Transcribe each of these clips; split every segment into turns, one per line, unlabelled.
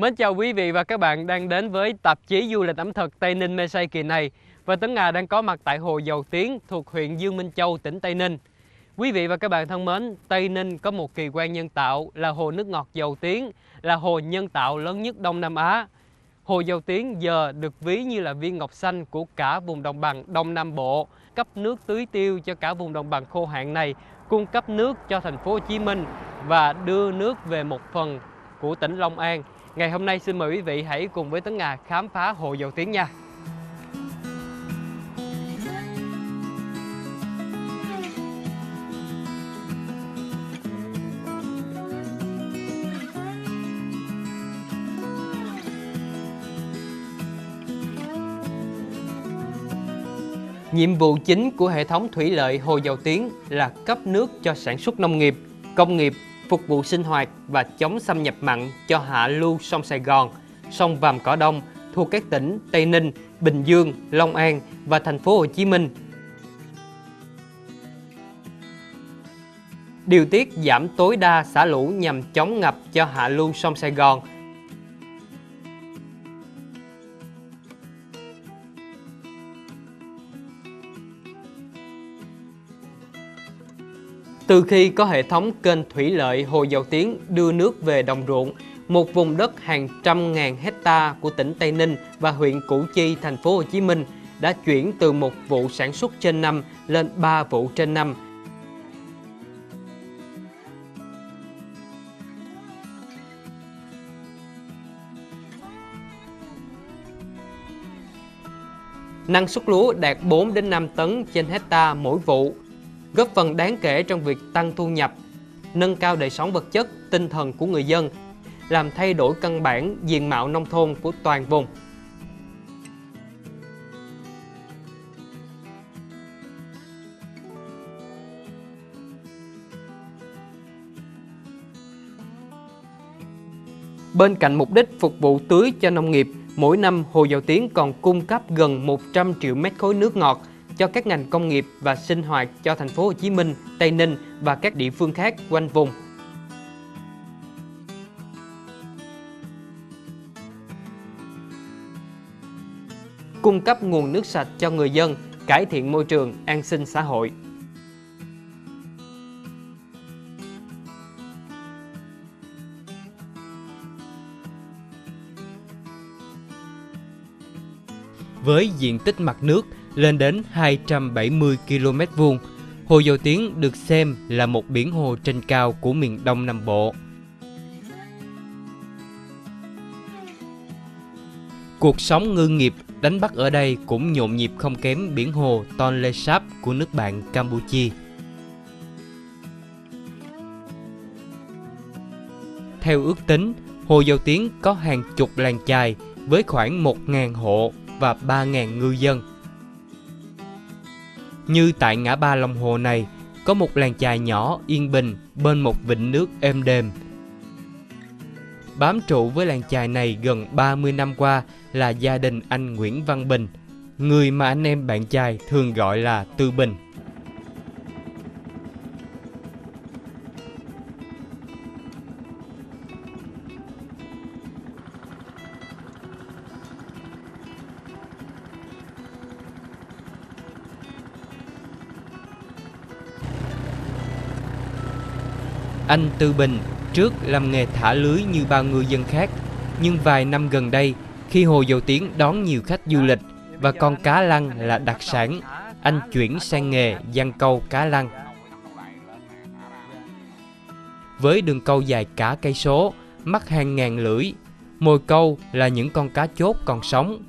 Mến chào quý vị và các bạn đang đến với tạp chí du lịch ẩm thực Tây Ninh Mê Say kỳ này. Và Tuấn Nga đang có mặt tại Hồ Dầu Tiếng thuộc huyện Dương Minh Châu, tỉnh Tây Ninh. Quý vị và các bạn thân mến, Tây Ninh có một kỳ quan nhân tạo là hồ nước ngọt Dầu Tiếng, là hồ nhân tạo lớn nhất Đông Nam Á. Hồ Dầu Tiếng giờ được ví như là viên ngọc xanh của cả vùng đồng bằng Đông Nam Bộ, cấp nước tưới tiêu cho cả vùng đồng bằng khô hạn này, cung cấp nước cho thành phố Hồ Chí Minh và đưa nước về một phần của tỉnh Long An. Ngày hôm nay xin mời quý vị hãy cùng với Tuấn Nga khám phá Hồ Dầu Tiếng nha. Nhiệm vụ chính của hệ thống thủy lợi Hồ Dầu Tiếng là cấp nước cho sản xuất nông nghiệp, công nghiệp, phục vụ sinh hoạt và chống xâm nhập mặn cho hạ lưu sông Sài Gòn, sông Vàm Cỏ Đông thuộc các tỉnh Tây Ninh, Bình Dương, Long An và thành phố Hồ Chí Minh. Điều tiết giảm tối đa xả lũ nhằm chống ngập cho hạ lưu sông Sài Gòn. Từ khi có hệ thống kênh thủy lợi Hồ Dầu Tiếng đưa nước về đồng ruộng, một vùng đất hàng trăm ngàn hecta của tỉnh Tây Ninh và huyện Củ Chi, thành phố Hồ Chí Minh đã chuyển từ một vụ sản xuất trên năm lên 3 vụ trên năm. Năng suất lúa đạt 4 đến 5 tấn trên hecta mỗi vụ, góp phần đáng kể trong việc tăng thu nhập, nâng cao đời sống vật chất, tinh thần của người dân, làm thay đổi căn bản diện mạo nông thôn của toàn vùng. Bên cạnh mục đích phục vụ tưới cho nông nghiệp, mỗi năm Hồ Dầu Tiếng còn cung cấp gần 100 triệu mét khối nước ngọt cho các ngành công nghiệp và sinh hoạt cho thành phố Hồ Chí Minh, Tây Ninh và các địa phương khác quanh vùng. Cung cấp nguồn nước sạch cho người dân, cải thiện môi trường, an sinh xã hội. Với diện tích mặt nước lên đến 270 km², Hồ Dầu Tiếng được xem là một biển hồ trên cao của miền Đông Nam Bộ. Cuộc sống ngư nghiệp, đánh bắt ở đây cũng nhộn nhịp không kém biển hồ Tonle Sap của nước bạn Campuchia. Theo ước tính, Hồ Dầu Tiếng có hàng chục làng chài với khoảng 1.000 hộ và 3.000 ngư dân. Như tại ngã ba lòng hồ này, có một làng chài nhỏ yên bình bên một vịnh nước êm đềm. Bám trụ với làng chài này gần 30 năm qua là gia đình anh Nguyễn Văn Bình, người mà anh em bạn chài thường gọi là Tư Bình. Anh Tư Bình trước làm nghề thả lưới như bao ngư dân khác, nhưng vài năm gần đây, khi Hồ Dầu Tiếng đón nhiều khách du lịch và con cá lăng là đặc sản, anh chuyển sang nghề giăng câu cá lăng. Với đường câu dài cả cây số, mắc hàng ngàn lưỡi, mồi câu là những con cá chốt còn sống.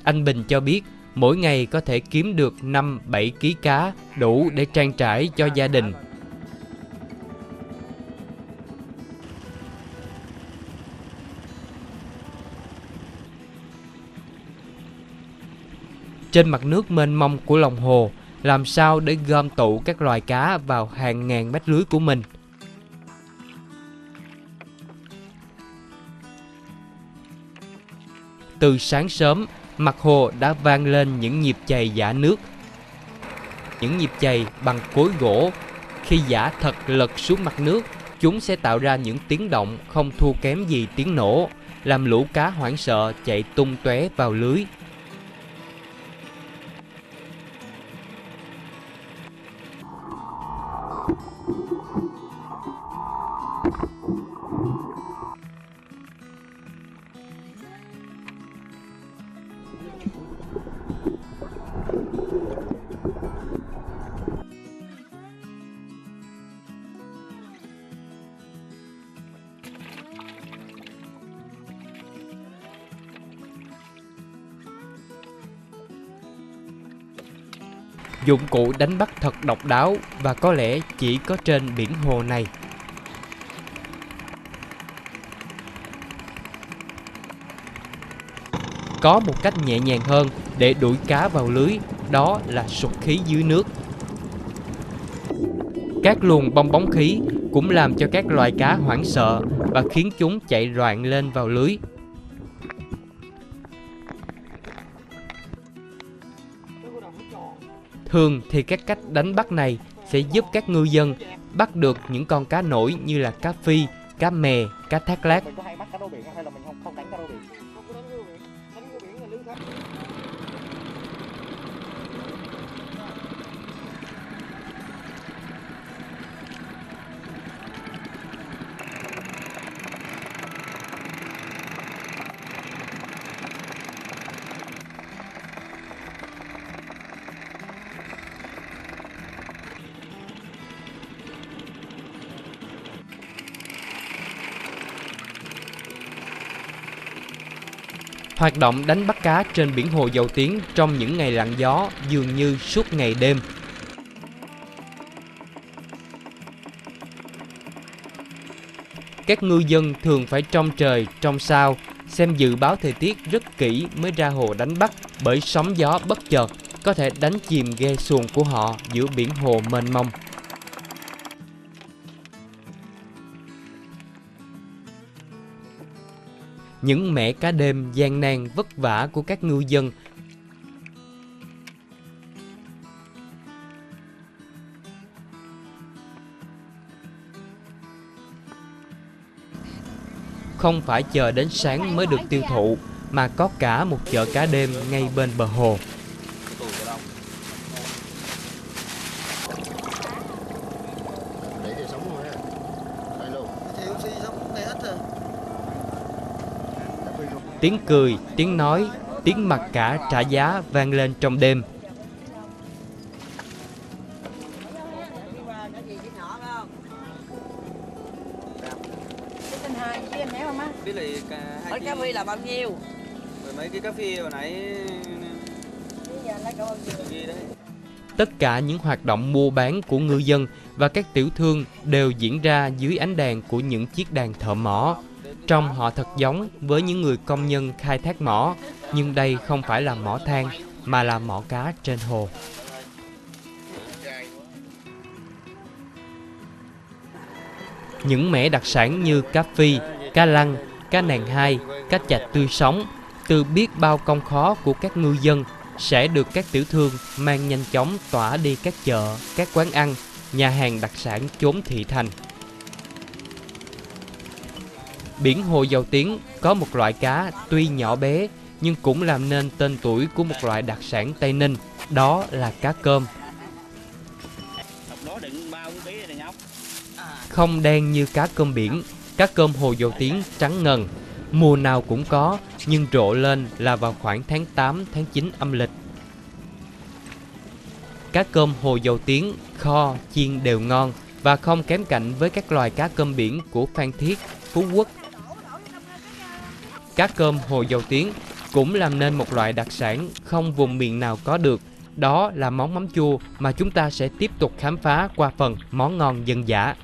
Anh Bình cho biết, mỗi ngày có thể kiếm được 5-7 kg cá đủ để trang trải cho gia đình. Trên mặt nước mênh mông của lòng hồ, làm sao để gom tụ các loài cá vào hàng ngàn mét lưới của mình? Từ sáng sớm, mặt hồ đã vang lên những nhịp chày giã nước. Những nhịp chày bằng cối gỗ Khi giã thật lật xuống mặt nước, chúng sẽ tạo ra những tiếng động không thua kém gì tiếng nổ, làm lũ cá hoảng sợ chạy tung tóe vào lưới. Dụng cụ đánh bắt thật độc đáo và có lẽ chỉ có trên biển hồ này. Có một cách nhẹ nhàng hơn để đuổi cá vào lưới, đó là sục khí dưới nước. Các luồng bong bóng khí cũng làm cho các loài cá hoảng sợ và khiến chúng chạy loạn lên vào lưới. Thường thì các cách đánh bắt này sẽ giúp các ngư dân bắt được những con cá nổi như là cá phi, cá mè, cá thác lác.
Mình có hay bắt cá rô biển không hay là mình không đánh cá rô biển? Không có đánh rô biển. Đánh rô biển là lưới khách.
Hoạt động đánh bắt cá trên biển hồ Dầu Tiếng trong những ngày lặng gió dường như suốt ngày đêm. Các ngư dân thường phải trông trời, trông sao, xem dự báo thời tiết rất kỹ mới ra hồ đánh bắt, bởi sóng gió bất chợt có thể đánh chìm ghe xuồng của họ giữa biển hồ mênh mông. Những mẻ cá đêm gian nan vất vả của các ngư dân không phải chờ đến sáng mới được tiêu thụ, mà có cả một chợ cá đêm ngay bên bờ hồ. Tiếng cười, tiếng nói, tiếng mặc cả trả giá vang lên trong đêm.
Mấy cá phi là bao nhiêu?
Mấy cái cá phi hồi nãy
Tất cả những hoạt động mua bán của ngư dân và các tiểu thương đều diễn ra dưới ánh đèn của những chiếc đàn thợ mỏ. Trông họ thật giống với những người công nhân khai thác mỏ, nhưng đây không phải là mỏ than mà là mỏ cá trên hồ. Những mẻ đặc sản như cá phi, cá lăng, cá nàng hai, cá chạch tươi sống, từ biết bao công khó của các ngư dân sẽ được các tiểu thương mang nhanh chóng tỏa đi các chợ, các quán ăn, nhà hàng đặc sản chốn thị thành. Biển hồ Dầu Tiếng có một loại cá tuy nhỏ bé nhưng cũng làm nên tên tuổi của một loại đặc sản Tây Ninh, đó là cá cơm. Không đen như cá cơm biển, cá cơm hồ Dầu Tiếng trắng ngần, mùa nào cũng có nhưng rộ lên là vào khoảng tháng 8, tháng 9 âm lịch. Cá cơm hồ Dầu Tiếng kho, chiên đều ngon và không kém cạnh với các loài cá cơm biển của Phan Thiết, Phú Quốc. Cá cơm hồ Dầu Tiếng cũng làm nên một loại đặc sản không vùng miền nào có được, đó là món mắm chua mà chúng ta sẽ tiếp tục khám phá qua phần món ngon dân dã.